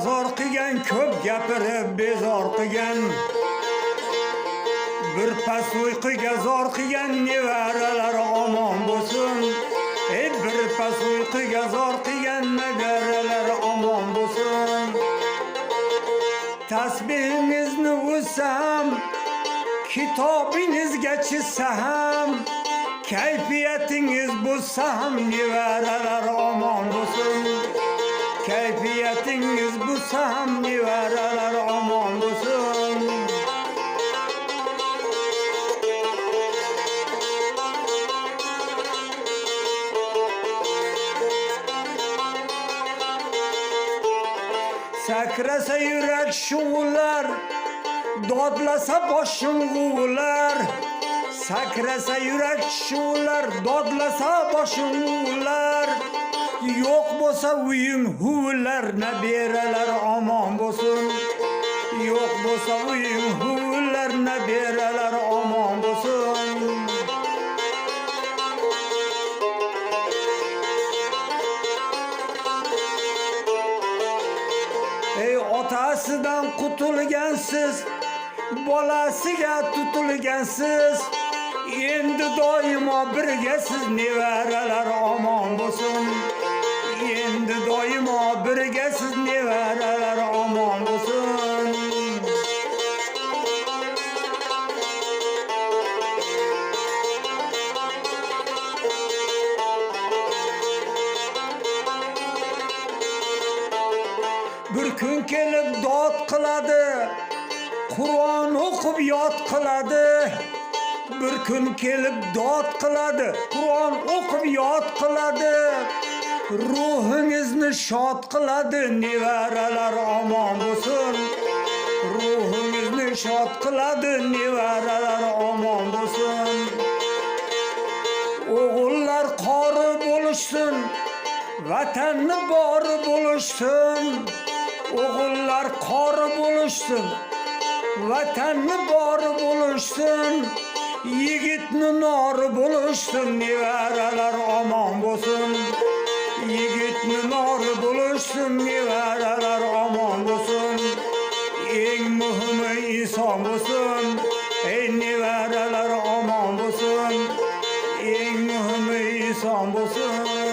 bozor qilgan, ko'p gapirib bezor qilgan, bir pas uyquga zor qilgan nevaralar omon bo'lsin. Bir pas uyquga zor qilgan nevaralar omon bo'lsin. Tasbihingizni o'sam, kitobingizga chizsa ham, kayfiyatingiz bo'lsa ham nevaralar omon bo'lsin. Kayfiyatingiz bo'lsa ham nevaralar omon bo'lsin. Sakrasa yurak shug'ullar, dodlasa boshim g'uvlar. Sakrasa yurak shug'ullar, dodlasa boshim g'uvlar. Yo'q bo'lsa uyim huvlar, nabiralar omon bo'lsin. Yo'q bo'lsa uyim huvlar, nabiralar omon bo'lsin. Otasidan qutulgansiz, bolasiga tutilgansiz, endi doimo birgasiz, nevaralar omon bo'lsin. Endi doimo birgasiz, nevaralar omon bo'lsin. Bir kun kelib dod qiladi, Qur'on o'qib yod qiladi. Bir kun kelib dod qiladi, Qur'on o'qib yod qiladi. Ruhingizni shod qiladi, nevaralar omon bo'lsin. Ruhingizni shod qiladi, nevaralar omon bo'lsin. O'g'illar qori bo'lishsin, vatanni bori bo'lishsin. O'g'illar qori bo'lishsin, vatanni bori bo'lishsin. Yigitni nori bo'lishsin, nevaralar omon bo'lsin. Yigitni nori bo'lishsin, nevaralar omon bo'lsin. Eng muhimi inson bo'lsin, ey nevaralar omon bo'lsin. Eng muhimi inson bo'lsin.